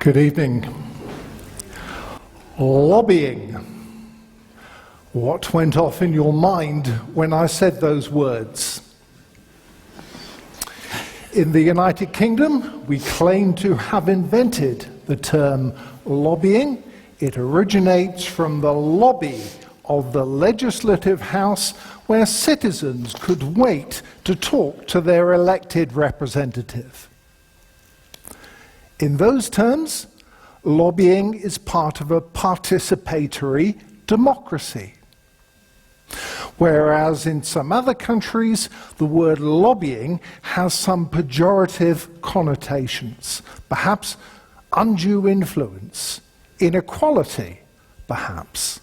Good evening. Lobbying. What went off in your mind when I said those words? In the United Kingdom, we claim to have invented the term lobbying. It originates from the lobby of the Legislative House, where citizens could wait to talk to their elected representative. In those terms, lobbying is part of a participatory democracy. Whereas in some other countries, the word lobbying has some pejorative connotations, perhaps undue influence, inequality, perhaps.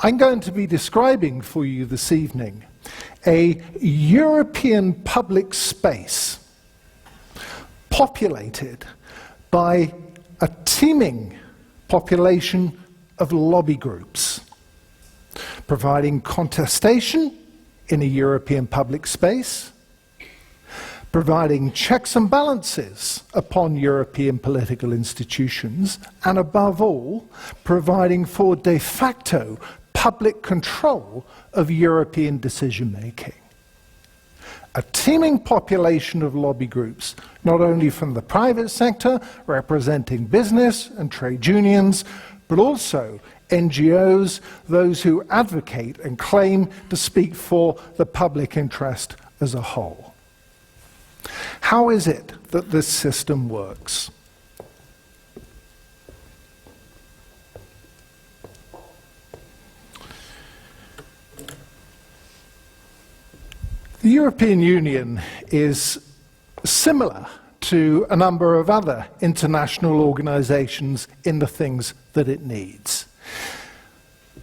I'm going to be describing for you this evening a European public space populated by a teeming population of lobby groups, providing contestation in a European public space, providing checks and balances upon European political institutions, and above all, providing for de facto public control of European decision-making. A teeming population of lobby groups, not only from the private sector, representing business and trade unions, but also NGOs, those who advocate and claim to speak for the public interest as a whole. How is it that this system works? The European Union is similar to a number of other international organizations in the things that it needs.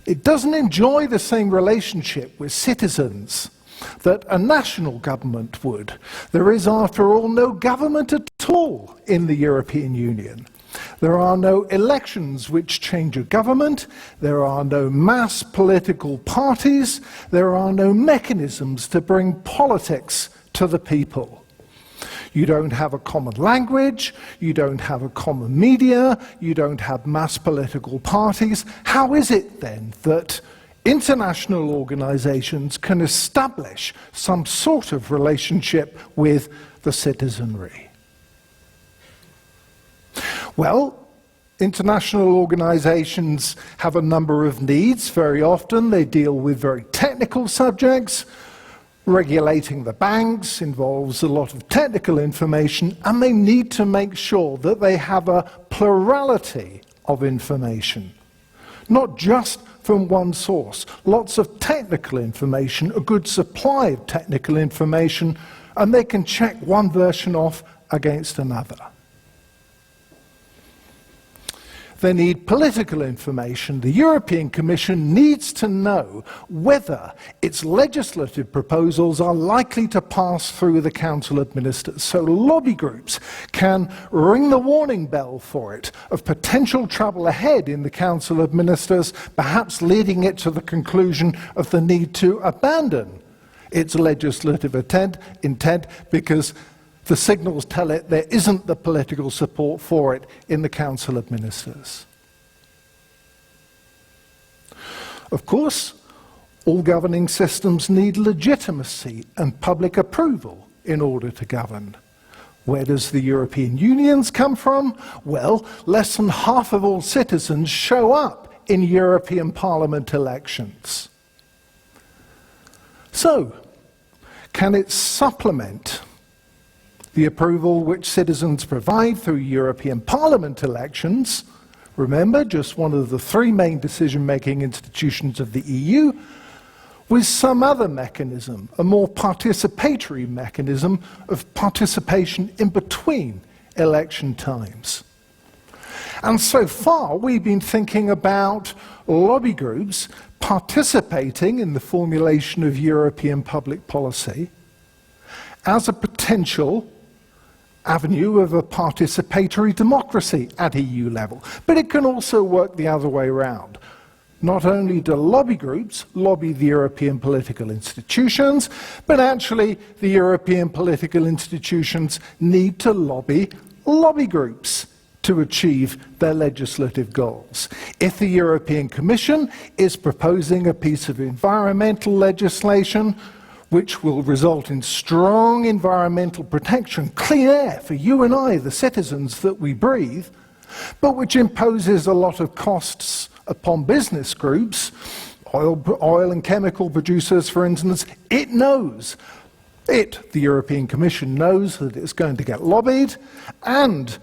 It doesn't enjoy the same relationship with citizens that a national government would. There is, after all, no government at all in the European Union. There are no elections which change a government, there are no mass political parties, there are no mechanisms to bring politics to the people. You don't have a common language, you don't have a common media, you don't have mass political parties. How is it then that international organizations can establish some sort of relationship with the citizenry? Well, international organizations have a number of needs. Very often they deal with very technical subjects. Regulating the banks involves a lot of technical information, and they need to make sure that they have a plurality of information, not just from one source. Lots of technical information, a good supply of technical information, and they can check one version off against another. They need political information. The European Commission needs to know whether its legislative proposals are likely to pass through the Council of Ministers. So lobby groups can ring the warning bell for it of potential trouble ahead in the Council of Ministers, perhaps leading it to the conclusion of the need to abandon its legislative intent because the signals tell it there isn't the political support for it in the Council of Ministers. Of course, all governing systems need legitimacy and public approval in order to govern. Where does the European Union's come from? Well, less than half of all citizens show up in European Parliament elections. So, can it supplement the approval which citizens provide through European Parliament elections? Remember, just one of the three main decision-making institutions of the EU, with some other mechanism, a more participatory mechanism of participation in between election times. And so far, we've been thinking about lobby groups participating in the formulation of European public policy as a potential avenue of a participatory democracy at EU level. But it can also work the other way around. Not only do lobby groups lobby the European political institutions, but actually the European political institutions need to lobby lobby groups to achieve their legislative goals. If the European Commission is proposing a piece of environmental legislation which will result in strong environmental protection, clean air for you and I, the citizens that we breathe, but which imposes a lot of costs upon business groups, oil and chemical producers, for instance, the European Commission knows that it's going to get lobbied, and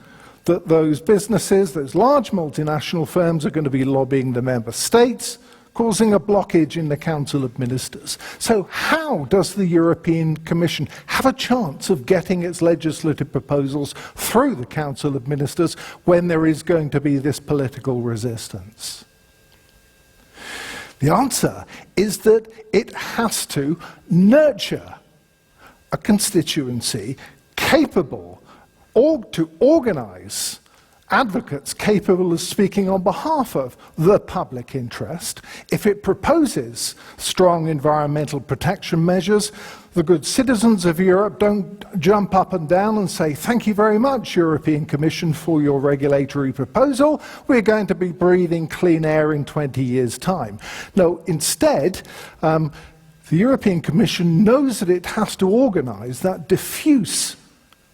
that those businesses, those large multinational firms, are going to be lobbying the member states, causing a blockage in the Council of Ministers. So how does the European Commission have a chance of getting its legislative proposals through the Council of Ministers when there is going to be this political resistance? The answer is that it has to nurture a constituency capable to organise advocates capable of speaking on behalf of the public interest. If it proposes strong environmental protection measures, the good citizens of Europe don't jump up and down and say, "Thank you very much, European Commission, for your regulatory proposal. We're going to be breathing clean air in 20 years' time." No, instead, the European Commission knows that it has to organise that diffuse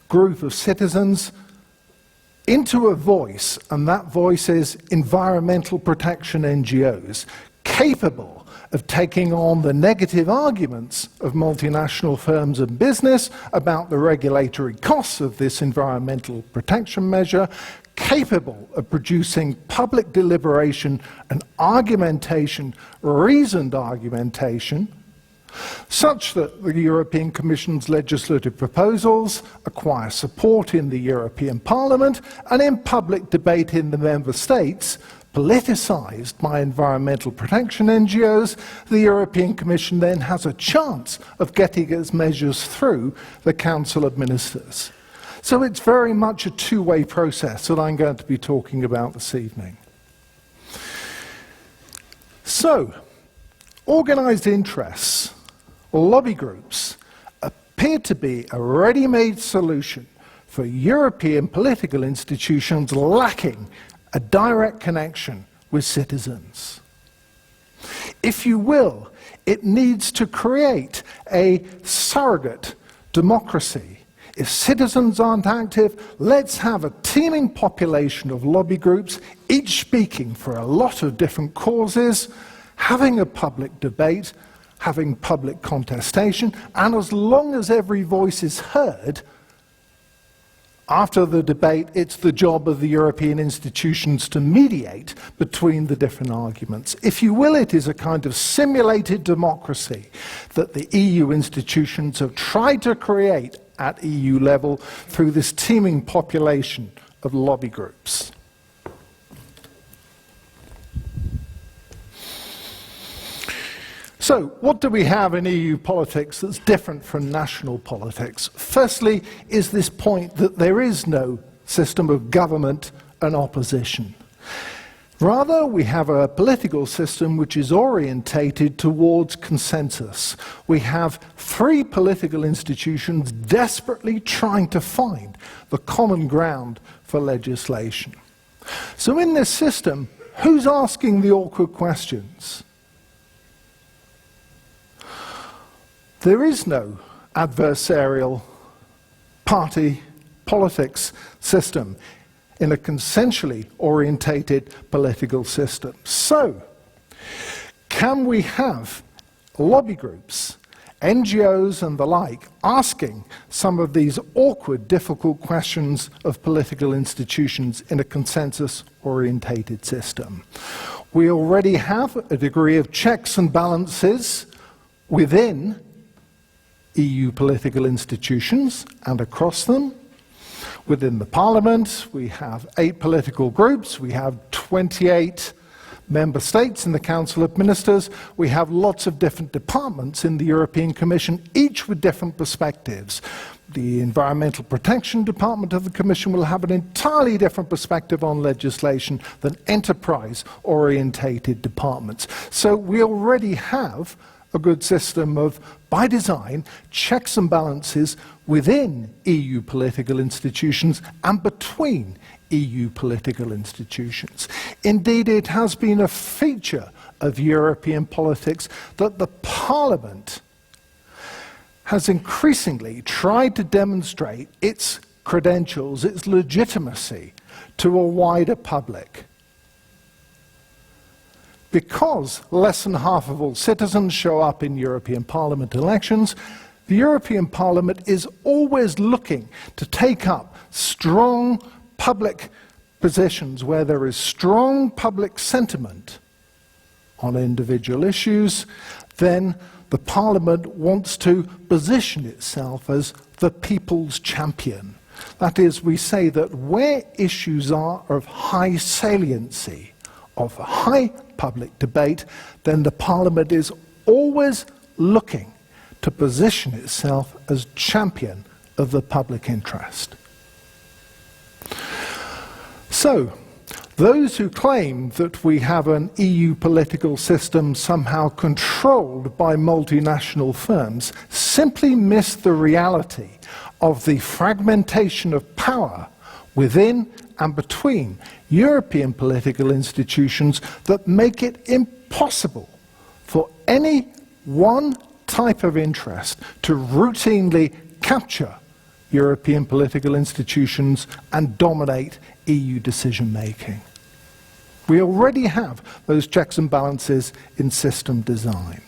group of citizens into a voice, and that voice is environmental protection NGOs, capable of taking on the negative arguments of multinational firms and business about the regulatory costs of this environmental protection measure, capable of producing public deliberation and argumentation, reasoned argumentation, such that the European Commission's legislative proposals acquire support in the European Parliament and in public debate in the Member States, politicised by environmental protection NGOs. The European Commission then has a chance of getting its measures through the Council of Ministers. So it's very much a two-way process that I'm going to be talking about this evening. So, organised interests, lobby groups, appear to be a ready-made solution for European political institutions lacking a direct connection with citizens. If you will, it needs to create a surrogate democracy. If citizens aren't active, let's have a teeming population of lobby groups, each speaking for a lot of different causes, having a public debate, having public contestation, and as long as every voice is heard, after the debate, it's the job of the European institutions to mediate between the different arguments. If you will, it is a kind of simulated democracy that the EU institutions have tried to create at EU level through this teeming population of lobby groups. So, what do we have in EU politics that's different from national politics? Firstly, is this point that there is no system of government and opposition. Rather, we have a political system which is orientated towards consensus. We have three political institutions desperately trying to find the common ground for legislation. So in this system, who's asking the awkward questions? There is no adversarial party politics system in a consensually orientated political system. So, can we have lobby groups, NGOs and the like, asking some of these awkward, difficult questions of political institutions in a consensus-orientated system? We already have a degree of checks and balances within EU political institutions and across them. Within the Parliament, we have 8 political groups, we have 28 member states in the Council of Ministers, we have lots of different departments in the European Commission, each with different perspectives. The Environmental Protection Department of the Commission will have an entirely different perspective on legislation than enterprise-orientated departments. So we already have a good system of, by design, checks and balances within EU political institutions and between EU political institutions. Indeed, it has been a feature of European politics that the Parliament has increasingly tried to demonstrate its credentials, its legitimacy to a wider public. Because less than half of all citizens show up in European Parliament elections, the European Parliament is always looking to take up strong public positions where there is strong public sentiment on individual issues. Then the Parliament wants to position itself as the people's champion. That is, we say that where issues are of high saliency, of high public debate, then the Parliament is always looking to position itself as champion of the public interest. So, those who claim that we have an EU political system somehow controlled by multinational firms simply miss the reality of the fragmentation of power within and between European political institutions that make it impossible for any one type of interest to routinely capture European political institutions and dominate EU decision-making. We already have those checks and balances in system design.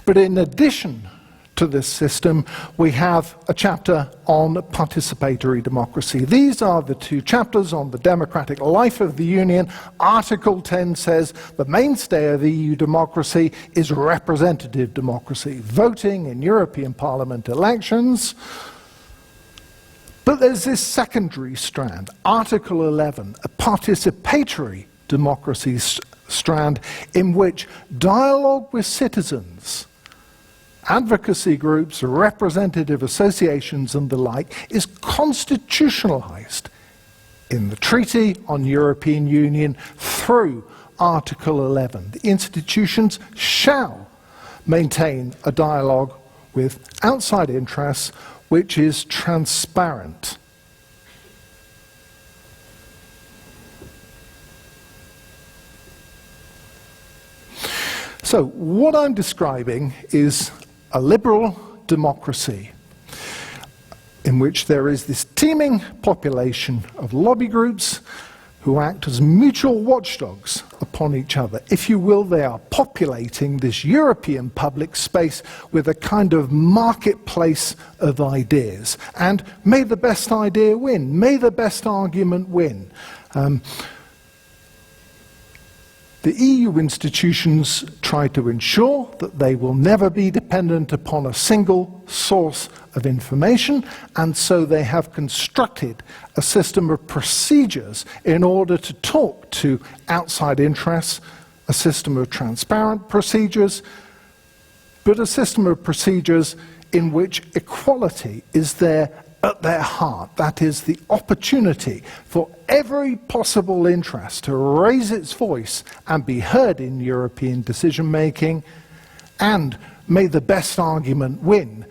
But in addition to this system, we have a chapter on participatory democracy. These are the two chapters on the democratic life of the Union. Article 10 says the mainstay of EU democracy is representative democracy, voting in European Parliament elections. But there's this secondary strand, Article 11, a participatory democracy strand in which dialogue with citizens, advocacy groups, representative associations and the like is constitutionalized in the Treaty on European Union through Article 11. The institutions shall maintain a dialogue with outside interests which is transparent. So what I'm describing is a liberal democracy in which there is this teeming population of lobby groups who act as mutual watchdogs upon each other. If you will, they are populating this European public space with a kind of marketplace of ideas. And may the best idea win, may the best argument win. The EU institutions try to ensure that they will never be dependent upon a single source of information, and so they have constructed a system of procedures in order to talk to outside interests, a system of transparent procedures, but a system of procedures in which equality is there at their heart. That is, the opportunity for every possible interest to raise its voice and be heard in European decision-making, and may the best argument win,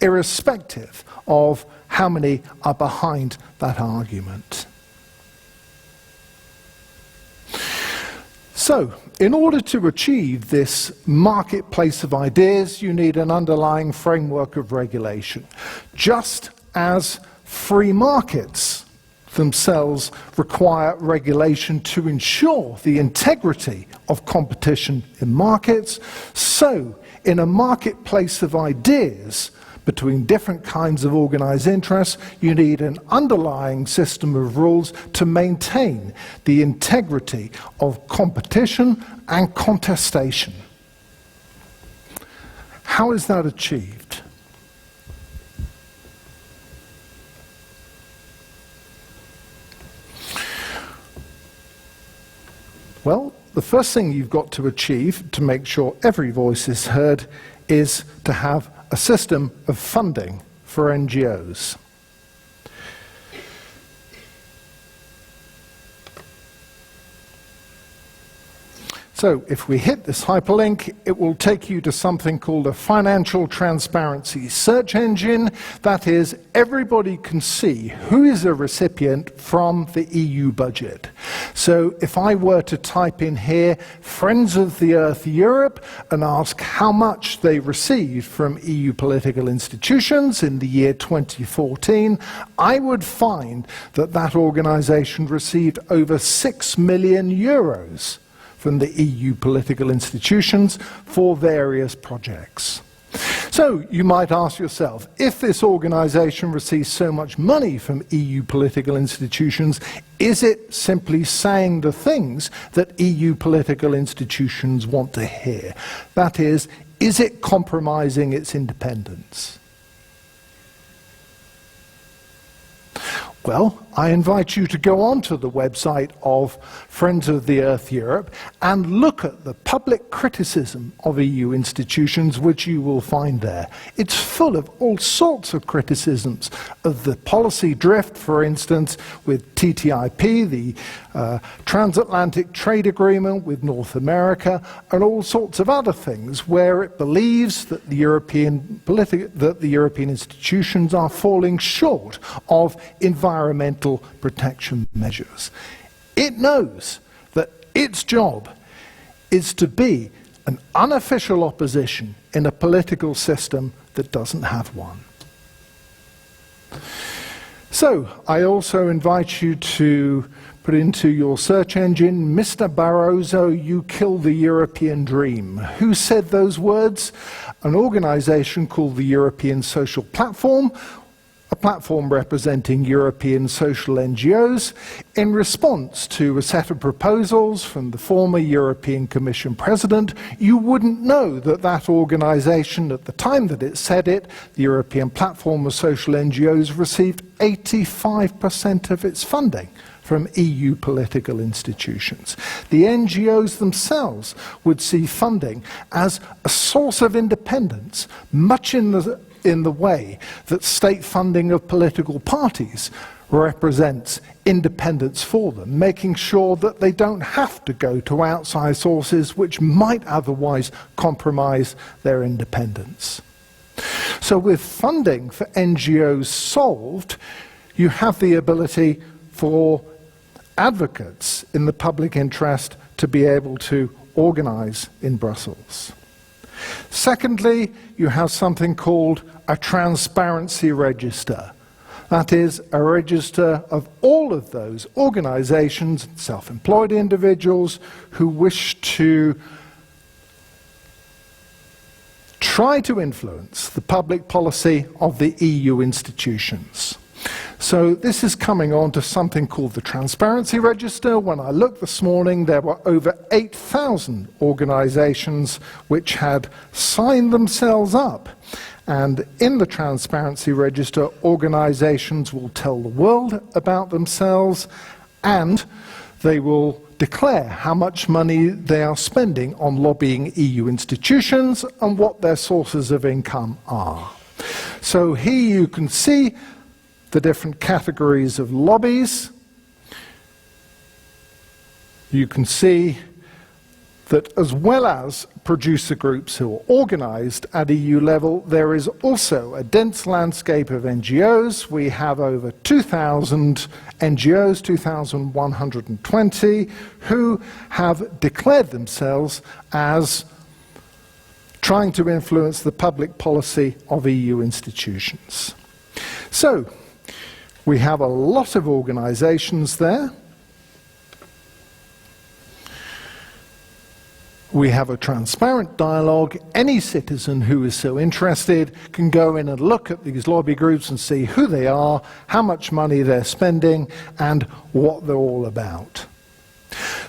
irrespective of how many are behind that argument. So, in order to achieve this marketplace of ideas, you need an underlying framework of regulation. Just as free markets themselves require regulation to ensure the integrity of competition in markets, so in a marketplace of ideas between different kinds of organized interests, you need an underlying system of rules to maintain the integrity of competition and contestation. How is that achieved? Well, the first thing you've got to achieve to make sure every voice is heard is to have a system of funding for NGOs. So if we hit this hyperlink, it will take you to something called a financial transparency search engine. That is, everybody can see who is a recipient from the EU budget. So if I were to type in here, Friends of the Earth Europe, and ask how much they received from EU political institutions in the year 2014, I would find that that organisation received over 6 million euros from the EU political institutions for various projects. So you might ask yourself, if this organisation receives so much money from EU political institutions, is it simply saying the things that EU political institutions want to hear? That is it compromising its independence? Well, I invite you to go onto the website of Friends of the Earth Europe and look at the public criticism of EU institutions which you will find there. It's full of all sorts of criticisms of the policy drift, for instance, with TTIP, the transatlantic trade agreement with North America, and all sorts of other things where it believes that the European institutions are falling short of environmental protection measures. It knows that its job is to be an unofficial opposition in a political system that doesn't have one. So, I also invite you to put into your search engine, Mr. Barroso, you kill the European dream. Who said those words? An organisation called the European Social Platform, a platform representing European social NGOs, in response to a set of proposals from the former European Commission President. You wouldn't know that that organisation, at the time that it said it, the European Platform of Social NGOs, received 85% of its funding from EU political institutions. The NGOs themselves would see funding as a source of independence, much in the way that state funding of political parties represents independence for them, making sure that they don't have to go to outside sources which might otherwise compromise their independence. So with funding for NGOs solved, you have the ability for advocates in the public interest to be able to organize in Brussels. Secondly, you have something called a transparency register. That is a register of all of those organizations, self-employed individuals, who wish to try to influence the public policy of the EU institutions. So this is coming on to something called the Transparency Register. When I looked this morning, there were over 8,000 organizations which had signed themselves up. And in the Transparency Register, organizations will tell the world about themselves, and they will declare how much money they are spending on lobbying EU institutions and what their sources of income are. So here you can see the different categories of lobbies. You can see that as well as producer groups who are organized at EU level, there is also a dense landscape of NGOs. We have over 2,000 NGOs, 2,120, who have declared themselves as trying to influence the public policy of EU institutions. So, we have a lot of organizations there. We have a transparent dialogue. Any citizen who is so interested can go in and look at these lobby groups and see who they are, how much money they're spending, and what they're all about.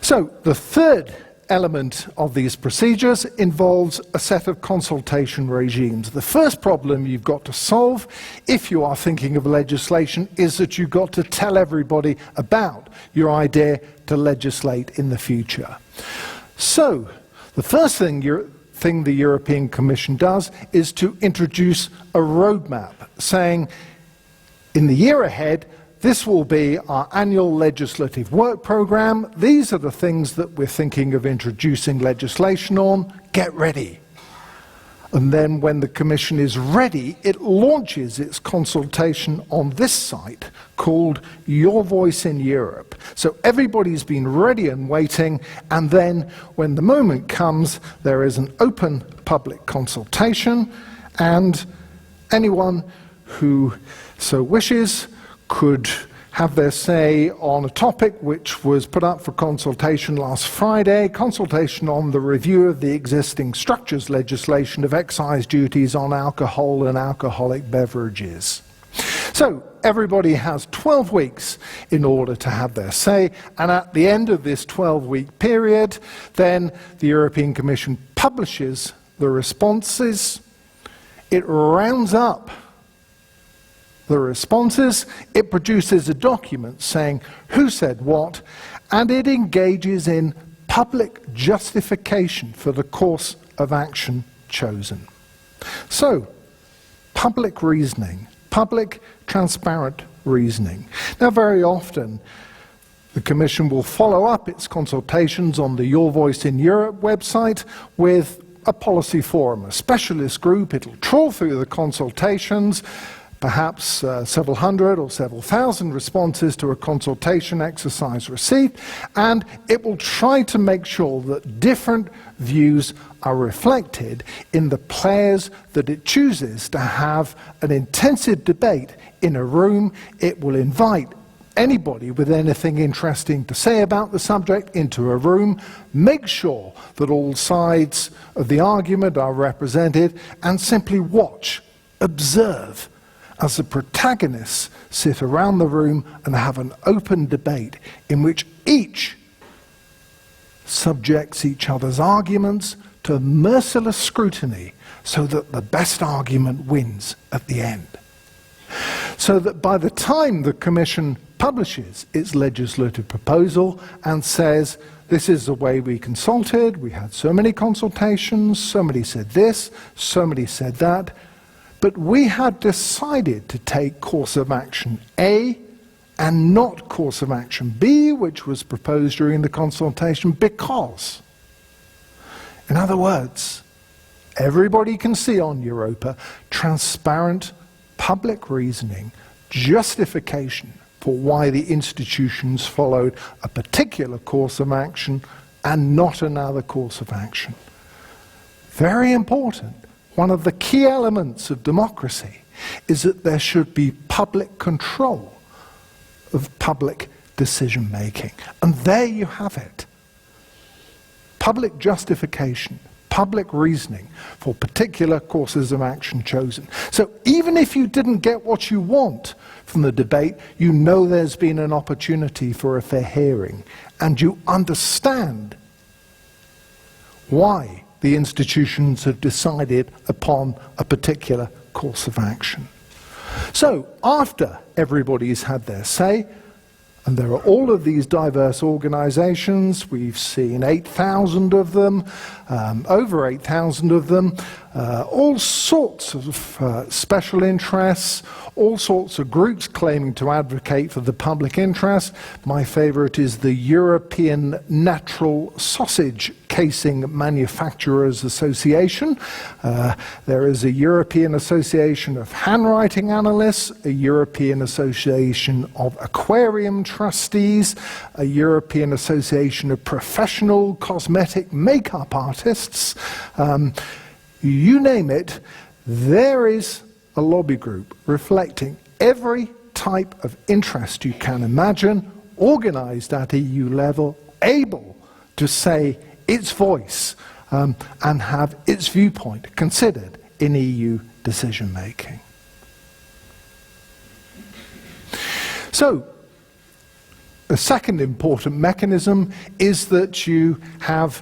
So, the third element of these procedures involves a set of consultation regimes. The first problem you've got to solve, if you are thinking of legislation, is that you've got to tell everybody about your idea to legislate in the future. So, the first thing the European Commission does is to introduce a roadmap saying, in the year ahead, this will be our annual legislative work programme. These are the things that we're thinking of introducing legislation on. Get ready. And then when the Commission is ready, it launches its consultation on this site called Your Voice in Europe. So everybody's been ready and waiting, and then when the moment comes, there is an open public consultation, and anyone who so wishes could have their say on a topic which was put up for consultation last Friday, consultation on the review of the existing structures legislation of excise duties on alcohol and alcoholic beverages. So everybody has 12 weeks in order to have their say, and at the end of this 12-week period, then the European Commission publishes the responses. It rounds up the responses, it produces a document saying who said what, and it engages in public justification for the course of action chosen. So, public reasoning, public transparent reasoning. Now, very often the Commission will follow up its consultations on the Your Voice in Europe website with a policy forum, a specialist group. It'll trawl through the consultations, perhaps several hundred or several thousand responses to a consultation exercise received, and it will try to make sure that different views are reflected in the players that it chooses to have an intensive debate in a room. It will invite anybody with anything interesting to say about the subject into a room, make sure that all sides of the argument are represented, and simply watch, observe, as the protagonists sit around the room and have an open debate in which each subjects each other's arguments to merciless scrutiny so that the best argument wins at the end. So that by the time the Commission publishes its legislative proposal and says, this is the way we consulted, we had so many consultations, somebody said this, somebody said that, but we had decided to take course of action A and not course of action B, which was proposed during the consultation, because, in other words, everybody can see on Europa transparent public reasoning, justification for why the institutions followed a particular course of action and not another course of action. Very important. One of the key elements of democracy is that there should be public control of public decision-making. And there you have it. Public justification, public reasoning for particular courses of action chosen. So even if you didn't get what you want from the debate, you know there's been an opportunity for a fair hearing, and you understand why the institutions have decided upon a particular course of action. So, after everybody's had their say, and there are all of these diverse organizations, we've seen 8,000 of them, over 8,000 of them, all sorts of special interests, all sorts of groups claiming to advocate for the public interest. My favorite is the European Natural Sausage Casing Manufacturers Association. There is a European Association of Handwriting Analysts, a European Association of Aquarium Trustees, a European Association of Professional Cosmetic Makeup Artists. You name it, there is a lobby group reflecting every type of interest you can imagine, organized at EU level, able to say its voice and have its viewpoint considered in EU decision-making. So, a second important mechanism is that you have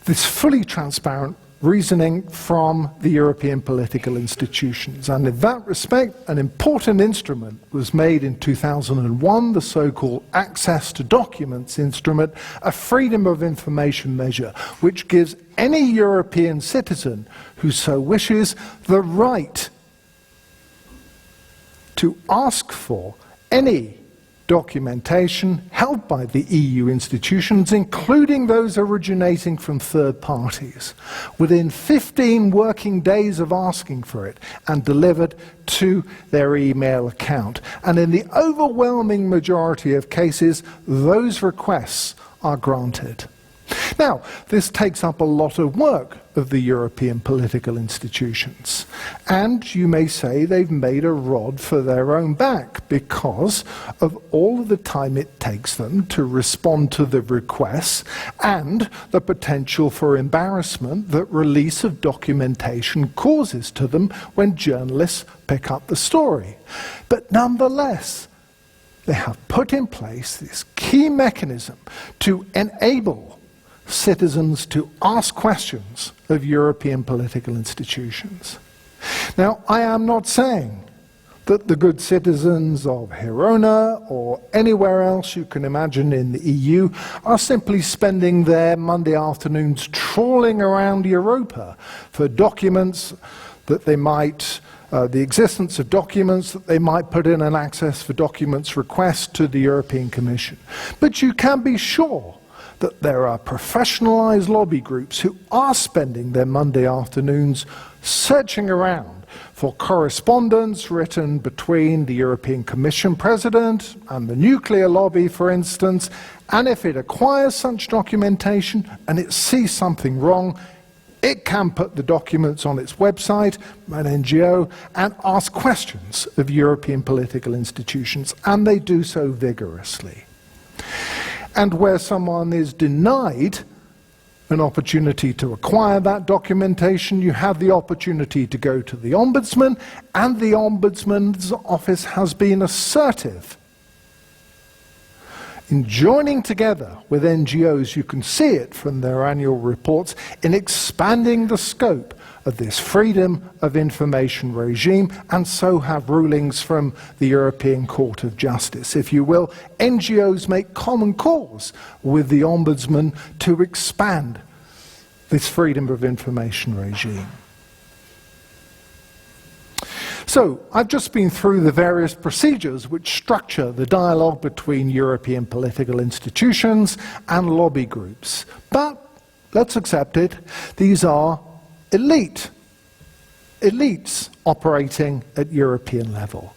this fully transparent reasoning from the European political institutions. And in that respect, an important instrument was made in 2001, the so-called Access to Documents instrument, a freedom of information measure, which gives any European citizen who so wishes the right to ask for any documentation held by the EU institutions, including those originating from third parties, within 15 working days of asking for it and delivered to their email account. And in the overwhelming majority of cases, those requests are granted. Now, this takes up a lot of work of the European political institutions. And you may say they've made a rod for their own back because of all of the time it takes them to respond to the requests and the potential for embarrassment that release of documentation causes to them when journalists pick up the story. But nonetheless, they have put in place this key mechanism to enable citizens to ask questions of European political institutions. Now, I am not saying that the good citizens of Girona or anywhere else you can imagine in the EU are simply spending their Monday afternoons trawling around Europa for documents that they might the existence of documents that they might put in an access for documents request to the European Commission. But you can be sure that there are professionalized lobby groups who are spending their Monday afternoons searching around for correspondence written between the European Commission President and the nuclear lobby, for instance, and if it acquires such documentation and it sees something wrong, it can put the documents on its website, an NGO, and ask questions of European political institutions, and they do so vigorously. And where someone is denied an opportunity to acquire that documentation, you have the opportunity to go to the Ombudsman, and the Ombudsman's office has been assertive in joining together with NGOs, you can see it from their annual reports, in expanding the scope of this freedom of information regime, and so have rulings from the European Court of Justice. If you will, NGOs make common cause with the Ombudsman to expand this freedom of information regime. So, I've just been through the various procedures which structure the dialogue between European political institutions and lobby groups. But, let's accept it, these are elites operating at European level.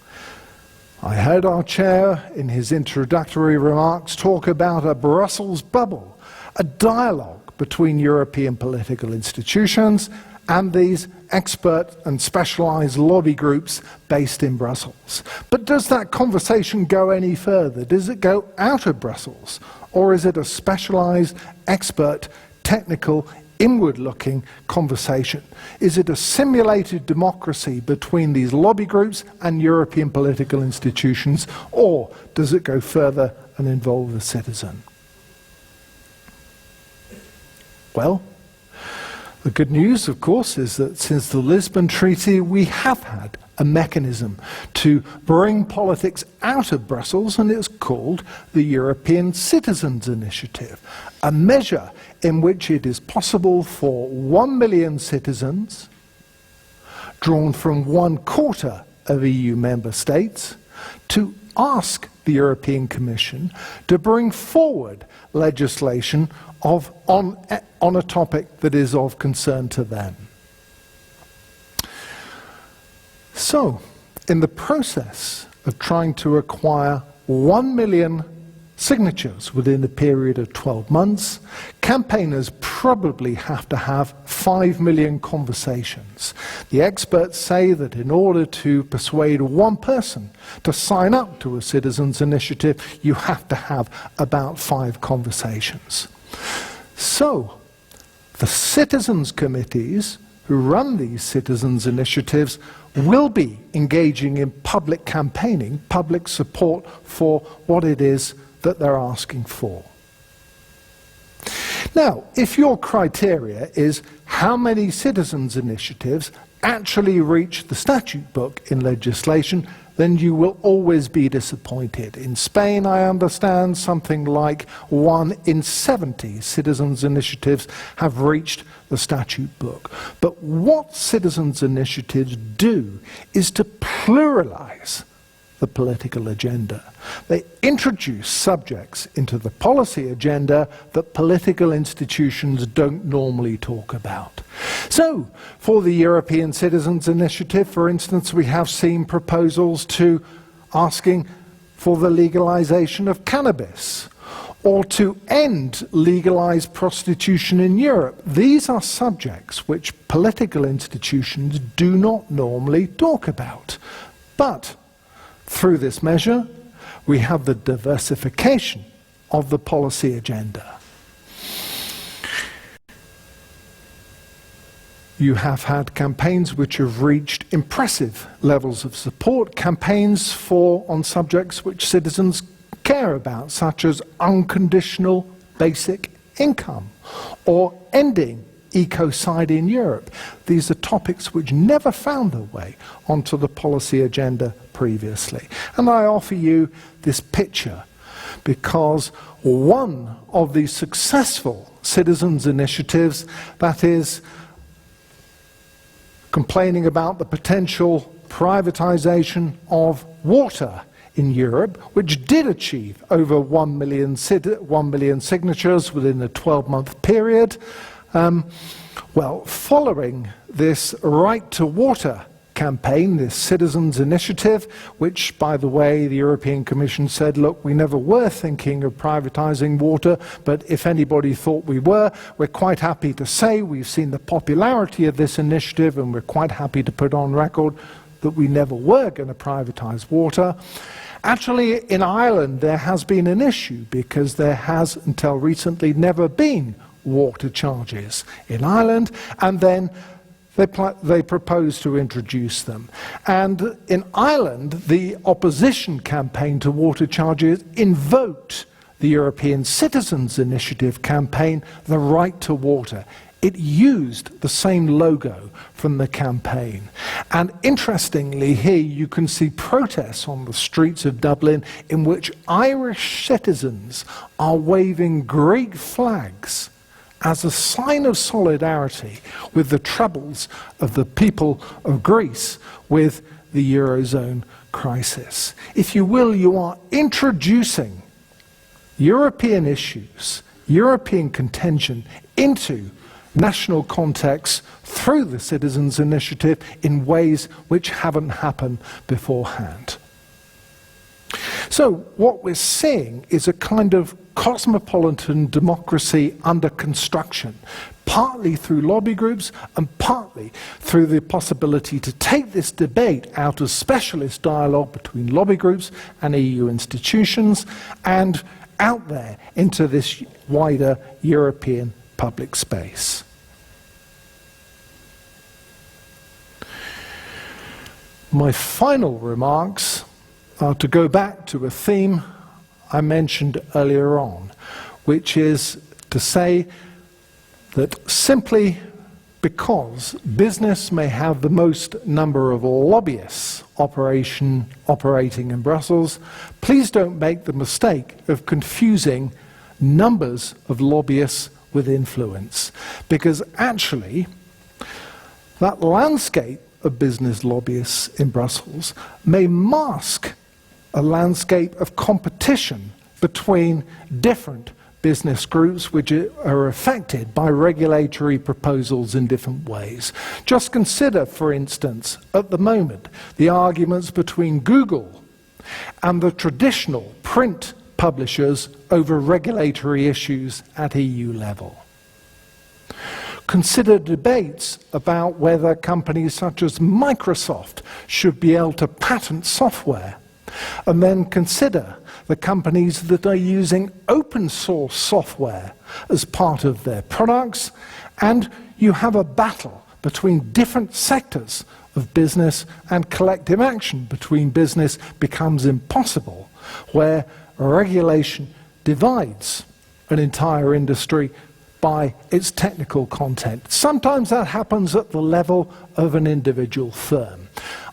I heard our chair in his introductory remarks talk about a Brussels bubble, a dialogue between European political institutions and these expert and specialized lobby groups based in Brussels. But does that conversation go any further? Does it go out of Brussels? Or is it a specialized, expert, technical, inward-looking conversation? Is it a simulated democracy between these lobby groups and European political institutions? Or does it go further and involve the citizen? Well, the good news, of course, is that since the Lisbon Treaty, we have had a mechanism to bring politics out of Brussels, and it's called the European Citizens' Initiative, a measure in which it is possible for 1 million citizens, drawn from 1/4 of EU member states, to ask the European Commission to bring forward legislation on a topic that is of concern to them. So, in the process of trying to acquire 1 million signatures within a period of 12 months, campaigners probably have to have 5 million conversations. The experts say that in order to persuade one person to sign up to a citizens' initiative, you have to have about 5 conversations. So, the citizens' committees who run these citizens' initiatives will be engaging in public campaigning, public support for what it is that they're asking for. Now, if your criteria is how many citizens' initiatives actually reach the statute book in legislation, then you will always be disappointed. In Spain, I understand, something like 1 in 70 citizens' initiatives have reached the statute book. But what citizens' initiatives do is to pluralize the political agenda. They introduce subjects into the policy agenda that political institutions don't normally talk about. So, for the European Citizens Initiative, for instance, we have seen proposals to asking for the legalization of cannabis, or to end legalized prostitution in Europe. These are subjects which political institutions do not normally talk about. But through this measure, we have the diversification of the policy agenda. You have had campaigns which have reached impressive levels of support, campaigns on subjects which citizens care about, such as unconditional basic income or ending ecocide in Europe. These are topics which never found their way onto the policy agenda previously. And I offer you this picture because one of the successful citizens' initiatives, that is complaining about the potential privatization of water in Europe, which did achieve over 1 million signatures within a 12-month period. Well, following this Right to Water campaign, this citizens' initiative, which, by the way, the European Commission said, look, we never were thinking of privatizing water, but if anybody thought we were, we're quite happy to say we've seen the popularity of this initiative and we're quite happy to put on record that we never were going to privatize water. Actually, in Ireland, there has been an issue because there has, until recently, never been water charges in Ireland, and then they proposed to introduce them. And in Ireland, the opposition campaign to water charges invoked the European Citizens Initiative campaign, the Right to Water. It used the same logo from the campaign. And interestingly, here you can see protests on the streets of Dublin in which Irish citizens are waving Greek flags as a sign of solidarity with the troubles of the people of Greece with the Eurozone crisis. If you will, you are introducing European issues, European contention into national context through the Citizens' Initiative in ways which haven't happened beforehand. So what we're seeing is a kind of cosmopolitan democracy under construction, partly through lobby groups and partly through the possibility to take this debate out of specialist dialogue between lobby groups and EU institutions and out there into this wider European public space. My final remarks are to go back to a theme I mentioned earlier on, which is to say that simply because business may have the most number of lobbyists operating in Brussels, please don't make the mistake of confusing numbers of lobbyists with influence, because actually that landscape of business lobbyists in Brussels may mask a landscape of competition between different business groups which are affected by regulatory proposals in different ways. Just consider, for instance, at the moment, the arguments between Google and the traditional print publishers over regulatory issues at EU level. Consider debates about whether companies such as Microsoft should be able to patent software, and then consider the companies that are using open source software as part of their products, and you have a battle between different sectors of business, and collective action between business becomes impossible, where regulation divides an entire industry by its technical content. Sometimes that happens at the level of an individual firm.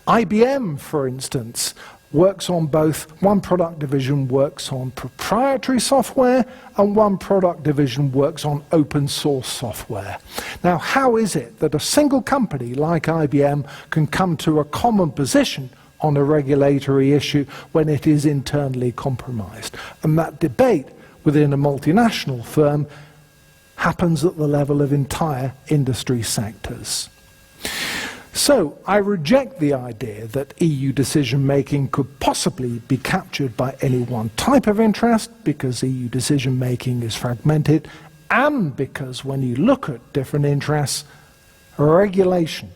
IBM, for instance, works on both. One product division works on proprietary software and one product division works on open source software. Now, how is it that a single company like IBM can come to a common position on a regulatory issue when it is internally compromised. And that debate within a multinational firm happens at the level of entire industry sectors. So I reject the idea that EU decision-making could possibly be captured by any one type of interest, because EU decision-making is fragmented, and because when you look at different interests, regulation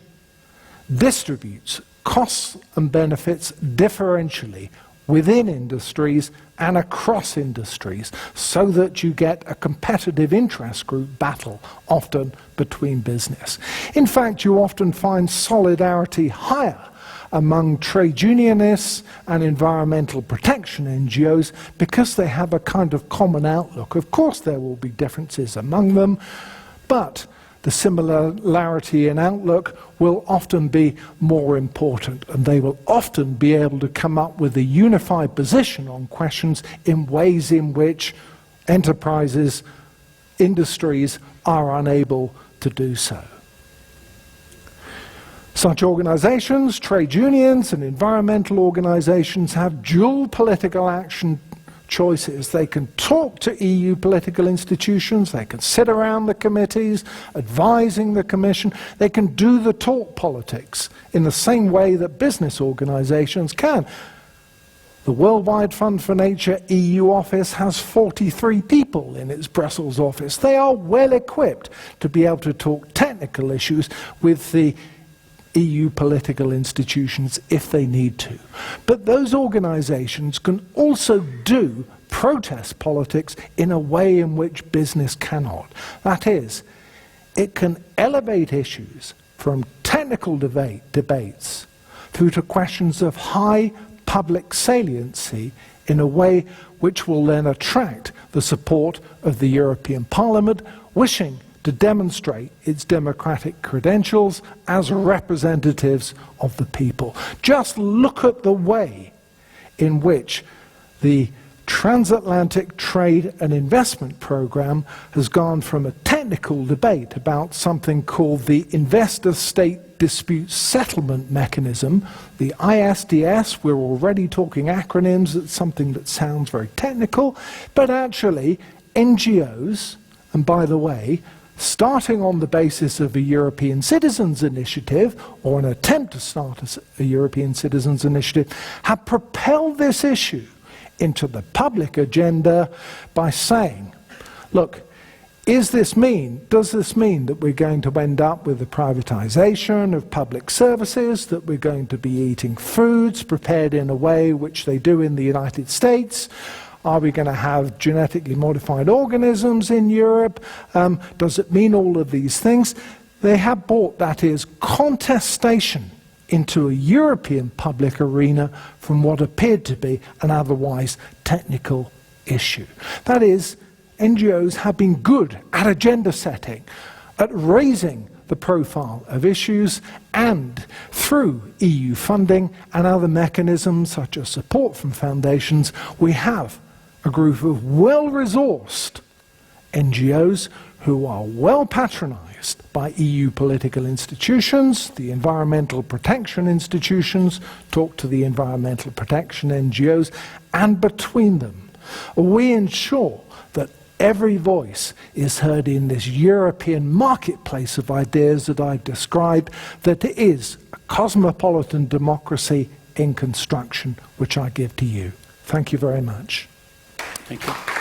distributes costs and benefits differentially within industries and across industries, so that you get a competitive interest group battle, often between business. In fact, you often find solidarity higher among trade unionists and environmental protection NGOs because they have a kind of common outlook. Of course, there will be differences among them, but the similarity in outlook will often be more important, and they will often be able to come up with a unified position on questions in ways in which enterprises, industries are unable to do so. Such organizations, trade unions and environmental organizations, have dual political action choices. They can talk to EU political institutions, they can sit around the committees advising the Commission, they can do the talk politics in the same way that business organizations can. The Worldwide Fund for Nature EU office has 43 people in its Brussels office. They are well equipped to be able to talk technical issues with the EU political institutions if they need to. But those organizations can also do protest politics in a way in which business cannot. That is, it can elevate issues from technical debates through to questions of high public saliency in a way which will then attract the support of the European Parliament, wishing to demonstrate its democratic credentials as representatives of the people. Just look at the way in which the transatlantic trade and investment program has gone from a technical debate about something called the Investor-State Dispute Settlement Mechanism, the ISDS. We're already talking acronyms. It's something that sounds very technical, but actually NGOs, and by the way, starting on the basis of a European Citizens Initiative, or an attempt to start a European Citizens Initiative, have propelled this issue into the public agenda by saying, look, does this mean that we're going to end up with the privatization of public services, that we're going to be eating foods prepared in a way which they do in the United States? Are we going to have genetically modified organisms in Europe? Does it mean all of these things? They have brought, that is, contestation into a European public arena from what appeared to be an otherwise technical issue. That is, NGOs have been good at agenda setting, at raising the profile of issues, and through EU funding and other mechanisms such as support from foundations, we have a group of well-resourced NGOs who are well patronized by EU political institutions, the environmental protection institutions, talk to the environmental protection NGOs, and between them, we ensure that every voice is heard in this European marketplace of ideas that I've described, that is a cosmopolitan democracy in construction, which I give to you. Thank you very much. Thank you.